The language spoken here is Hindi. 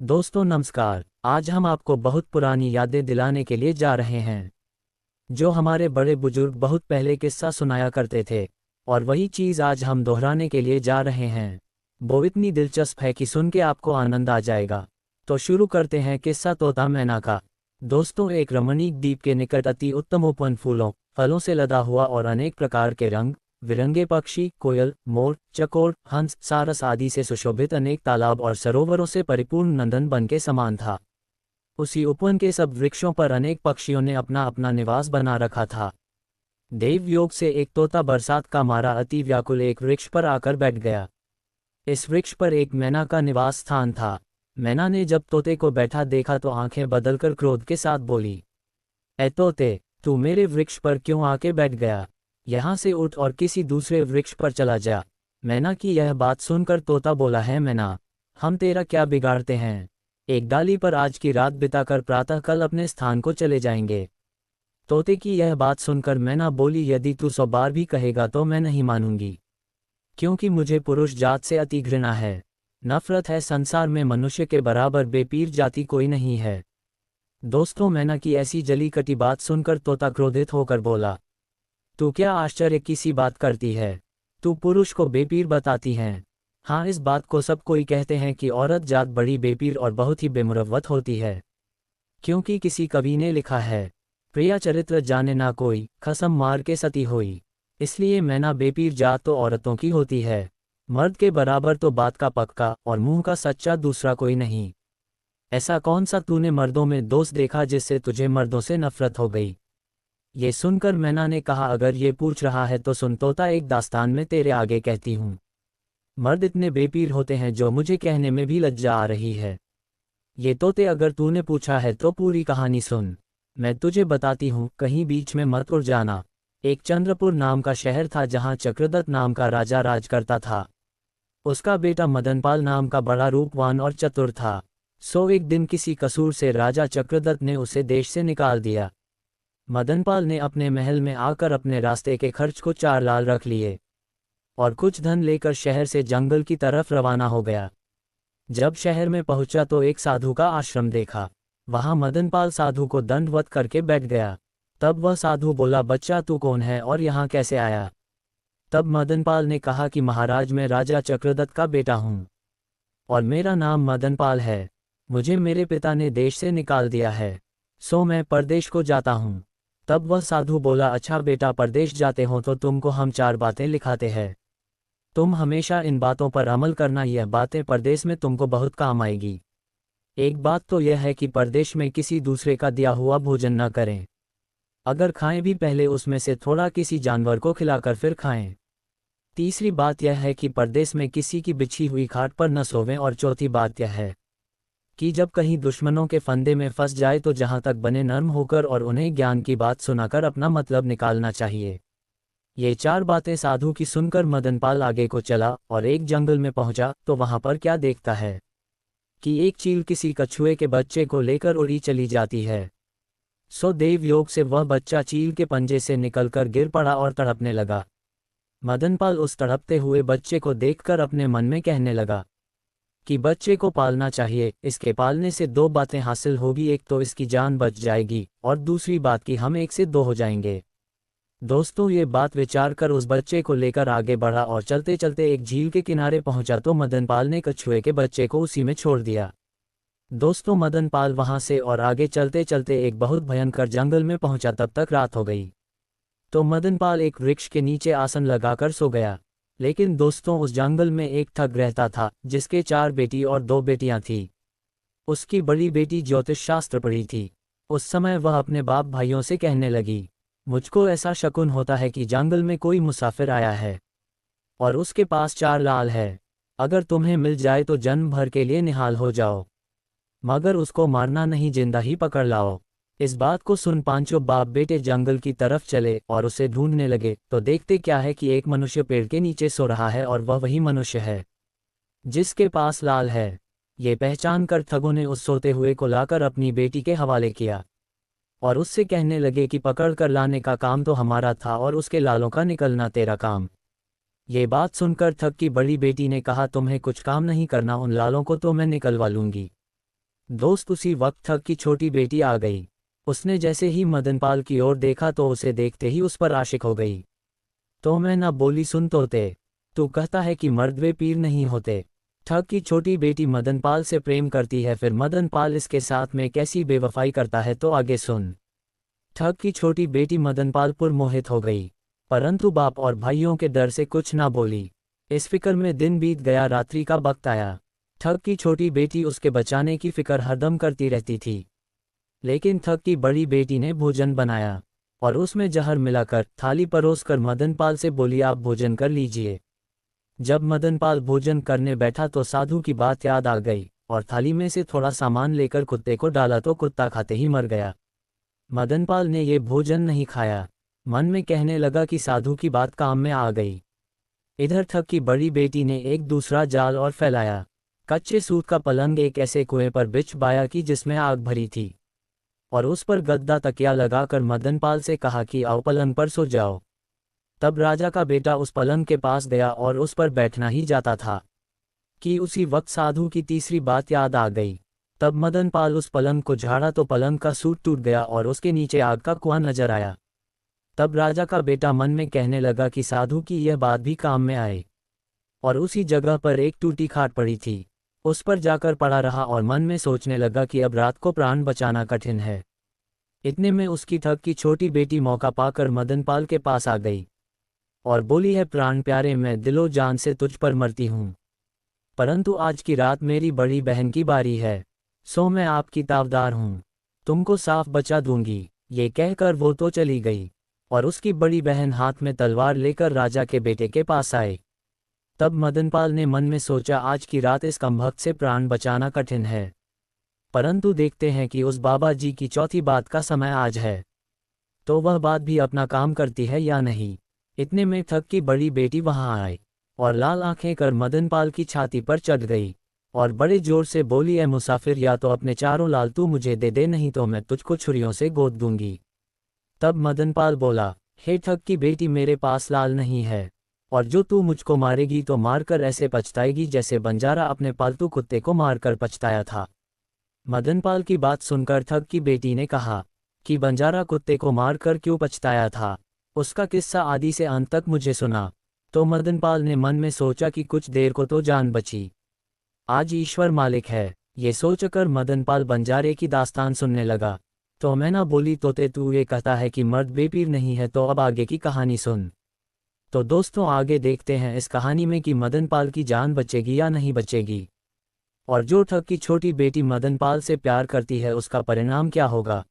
दोस्तों नमस्कार। आज हम आपको बहुत पुरानी यादें दिलाने के लिए जा रहे हैं, जो हमारे बड़े बुजुर्ग बहुत पहले किस्सा सुनाया करते थे, और वही चीज़ आज हम दोहराने के लिए जा रहे हैं। वो इतनी दिलचस्प है कि सुन के आपको आनंद आ जाएगा। तो शुरू करते हैं किस्सा तोता मैना का। दोस्तों, एक रमणीक द्वीप के निकट अति उत्तम उपवन फूलों फलों से लदा हुआ और अनेक प्रकार के रंग बिरंगे पक्षी, कोयल, मोर, चकोर, हंस, सारस आदि से सुशोभित अनेक तालाब और सरोवरों से परिपूर्ण नंदन वन के समान था। उसी उपवन के सब वृक्षों पर अनेक पक्षियों ने अपना अपना निवास बना रखा था। देव योग से एक तोता बरसात का मारा अति व्याकुल एक वृक्ष पर आकर बैठ गया। इस वृक्ष पर एक मैना का निवास स्थान था। मैना ने जब तोते को बैठा देखा तो आंखें बदलकर क्रोध के साथ बोली, ए तोते, तू मेरे वृक्ष पर क्यों आके बैठ गया? यहाँ से उठ और किसी दूसरे वृक्ष पर चला जा। मैना की यह बात सुनकर तोता बोला, है मैना, हम तेरा क्या बिगाड़ते हैं? एक डाली पर आज की रात बिताकर प्रातः कल अपने स्थान को चले जाएंगे। तोते की यह बात सुनकर मैना बोली, यदि तू 100 बार भी कहेगा तो मैं नहीं मानूंगी, क्योंकि मुझे पुरुष जात से अति घृणा है, नफरत है। संसार में मनुष्य के बराबर बेपीर जाति कोई नहीं है। दोस्तों, मैना की ऐसी जली कटी बात सुनकर तोता क्रोधित होकर बोला, तू क्या आश्चर्य की सी बात करती है? तू पुरुष को बेपीर बताती है? हाँ, इस बात को सब कोई कहते हैं कि औरत जात बड़ी बेपीर और बहुत ही बेमुरव्वत होती है, क्योंकि किसी कवि ने लिखा है, प्रिया चरित्र जाने ना कोई, खसम मार के सती होई। इसलिए मैना बेपीर जात तो औरतों की होती है, मर्द के बराबर तो बात का पक्का और मुंह का सच्चा दूसरा कोई नहीं। ऐसा कौन सा तूने मर्दों में दोस्त देखा जिससे तुझे मर्दों से नफरत हो गई? ये सुनकर मैना ने कहा, अगर ये पूछ रहा है तो सुन तोता, एक दास्तान में तेरे आगे कहती हूँ। मर्द इतने बेपीर होते हैं जो मुझे कहने में भी लज्जा आ रही है। ये तोते, अगर तूने पूछा है तो पूरी कहानी सुन, मैं तुझे बताती हूँ, कहीं बीच में मत उड़ जाना। एक चंद्रपुर नाम का शहर था जहाँ चक्रदत्त नाम का राजा राज करता था। उसका बेटा मदनपाल नाम का बड़ा रूपवान और चतुर था। सो एक दिन किसी कसूर से राजा चक्रदत्त ने उसे देश से निकाल दिया। मदनपाल ने अपने महल में आकर अपने रास्ते के खर्च को 4 लाल रख लिए और कुछ धन लेकर शहर से जंगल की तरफ रवाना हो गया। जब शहर में पहुंचा तो एक साधु का आश्रम देखा। वहां मदनपाल साधु को दंडवत करके बैठ गया। तब वह साधु बोला, बच्चा तू कौन है और यहाँ कैसे आया? तब मदनपाल ने कहा कि महाराज, मैं राजा चक्रदत्त का बेटा हूँ और मेरा नाम मदनपाल है। मुझे मेरे पिता ने देश से निकाल दिया है, सो मैं परदेश को जाता हूँ। तब वह साधु बोला, अच्छा बेटा, परदेश जाते हो तो तुमको हम 4 बातें लिखाते हैं। तुम हमेशा इन बातों पर अमल करना, यह बातें परदेश में तुमको बहुत काम आएगी। एक बात तो यह है कि परदेश में किसी दूसरे का दिया हुआ भोजन न करें। अगर खाएं भी पहले उसमें से थोड़ा किसी जानवर को खिलाकर फिर खाएं। तीसरी बात यह है कि परदेश में किसी की बिछी हुई खाट पर न सोवें। और चौथी बात यह है कि जब कहीं दुश्मनों के फंदे में फंस जाए तो जहां तक बने नर्म होकर और उन्हें ज्ञान की बात सुनाकर अपना मतलब निकालना चाहिए। ये 4 बातें साधु की सुनकर मदनपाल आगे को चला और एक जंगल में पहुंचा तो वहां पर क्या देखता है कि एक चील किसी कछुए के बच्चे को लेकर उड़ी चली जाती है। सो देव योग से वह बच्चा चील के पंजे से निकलकर गिर पड़ा और तड़पने लगा। मदनपाल उस तड़पते हुए बच्चे को देखकर अपने मन में कहने लगा कि बच्चे को पालना चाहिए। इसके पालने से 2 बातें हासिल होगी, एक तो इसकी जान बच जाएगी और दूसरी बात कि हम 1 से 2 हो जाएंगे। दोस्तों, ये बात विचार कर उस बच्चे को लेकर आगे बढ़ा और चलते चलते एक झील के किनारे पहुंचा तो मदनपाल ने कछुए के बच्चे को उसी में छोड़ दिया। दोस्तों, मदनपाल वहां से और आगे चलते चलते एक बहुत भयंकर जंगल में पहुंचा। तब तक रात हो गई तो मदनपाल एक वृक्ष के नीचे आसन लगाकर सो गया। लेकिन दोस्तों, उस जंगल में एक ठग रहता था जिसके 4 बेटी और 2 बेटियां थीं। उसकी बड़ी बेटी ज्योतिष शास्त्र पढ़ी थी। उस समय वह अपने बाप भाइयों से कहने लगी, मुझको ऐसा शकुन होता है कि जंगल में कोई मुसाफिर आया है और उसके पास 4 लाल है। अगर तुम्हें मिल जाए तो जन्म भर के लिए निहाल हो जाओ, मगर उसको मारना नहीं, जिंदा ही पकड़ लाओ। इस बात को सुन पांचों बाप बेटे जंगल की तरफ चले और उसे ढूंढने लगे तो देखते क्या है कि एक मनुष्य पेड़ के नीचे सो रहा है और वह वही मनुष्य है जिसके पास लाल है। ये पहचान कर ठगों ने उस सोते हुए को लाकर अपनी बेटी के हवाले किया और उससे कहने लगे कि पकड़ कर लाने का काम तो हमारा था और उसके लालों का निकलना तेरा काम। ये बात सुनकर ठग की बड़ी बेटी ने कहा, तुम्हें कुछ काम नहीं करना, उन लालों को तो मैं निकलवा लूंगी। दोस्त उसी वक्त ठग की छोटी बेटी आ गई। उसने जैसे ही मदनपाल की ओर देखा तो उसे देखते ही उस पर आशिक हो गई। तो मैं ना बोली, सुन तोते, तू कहता है कि मर्द वे पीर नहीं होते। ठग की छोटी बेटी मदनपाल से प्रेम करती है, फिर मदनपाल इसके साथ में कैसी बेवफाई करता है तो आगे सुन। ठग की छोटी बेटी मदनपाल पर मोहित हो गई, परंतु बाप और भाइयों के डर से कुछ ना बोली। इस फिक्र में दिन बीत गया, रात्रि का वक्त आया। ठग की छोटी बेटी उसके बचाने की फिक्र हरदम करती रहती थी। लेकिन ठग की बड़ी बेटी ने भोजन बनाया और उसमें जहर मिलाकर थाली परोसकर मदनपाल से बोली, आप भोजन कर लीजिए। जब मदनपाल भोजन करने बैठा तो साधु की बात याद आ गई और थाली में से थोड़ा सामान लेकर कुत्ते को डाला तो कुत्ता खाते ही मर गया। मदनपाल ने ये भोजन नहीं खाया। मन में कहने लगा कि साधु की बात काम में आ गई। इधर ठग की बड़ी बेटी ने एक दूसरा जाल और फैलाया। कच्चे सूत का पलंग एक ऐसे कुएं पर बिछवाया कि जिसमें आग भरी थी, और उस पर गद्दा तकिया लगाकर मदनपाल से कहा कि आओ पलंग पर सो जाओ। तब राजा का बेटा उस पलंग के पास गया और उस पर बैठना ही जाता था कि उसी वक्त साधु की तीसरी बात याद आ गई। तब मदनपाल उस पलंग को झाड़ा तो पलंग का सूत टूट गया और उसके नीचे आग का कुआं नजर आया। तब राजा का बेटा मन में कहने लगा कि साधु की यह बात भी काम में आए, और उसी जगह पर एक टूटी खाट पड़ी थी, उस पर जाकर पड़ा रहा और मन में सोचने लगा कि अब रात को प्राण बचाना कठिन है। इतने में उसकी ठग की छोटी बेटी मौका पाकर मदनपाल के पास आ गई और बोली, है प्राण प्यारे, मैं दिलो जान से तुझ पर मरती हूँ, परंतु आज की रात मेरी बड़ी बहन की बारी है, सो मैं आपकी ताबदार हूँ, तुमको साफ बचा दूंगी। ये कहकर वो तो चली गई और उसकी बड़ी बहन हाथ में तलवार लेकर राजा के बेटे के पास आए। तब मदनपाल ने मन में सोचा, आज की रात इस कमबख्त से प्राण बचाना कठिन है, परंतु देखते हैं कि उस बाबा जी की चौथी बात का समय आज है, तो वह बात भी अपना काम करती है या नहीं। इतने में ठग की बड़ी बेटी वहां आई और लाल आंखें कर मदनपाल की छाती पर चढ़ गई और बड़े जोर से बोली, ऐ मुसाफिर, या तो अपने चारों लाल तू मुझे दे दे, नहीं तो मैं तुझको छुरियों से गोद दूंगी। तब मदनपाल बोला, हे ठग की बेटी, मेरे पास लाल नहीं है, और जो तू मुझको मारेगी तो मारकर ऐसे पछताएगी जैसे बंजारा अपने पालतू कुत्ते को मारकर पछताया था। मदनपाल की बात सुनकर ठग की बेटी ने कहा कि बंजारा कुत्ते को मारकर क्यों पछताया था, उसका किस्सा आदि से अंत तक मुझे सुना। तो मदनपाल ने मन में सोचा कि कुछ देर को तो जान बची, आज ईश्वर मालिक है। ये सोचकर मदनपाल बंजारे की दास्तान सुनने लगा। तो मैं ना बोली, तोते, तू ये कहता है कि मर्द बेपीर नहीं है, तो अब आगे की कहानी सुन। तो दोस्तों, आगे देखते हैं इस कहानी में कि मदनपाल की जान बचेगी या नहीं बचेगी, और जो ठग की छोटी बेटी मदनपाल से प्यार करती है उसका परिणाम क्या होगा।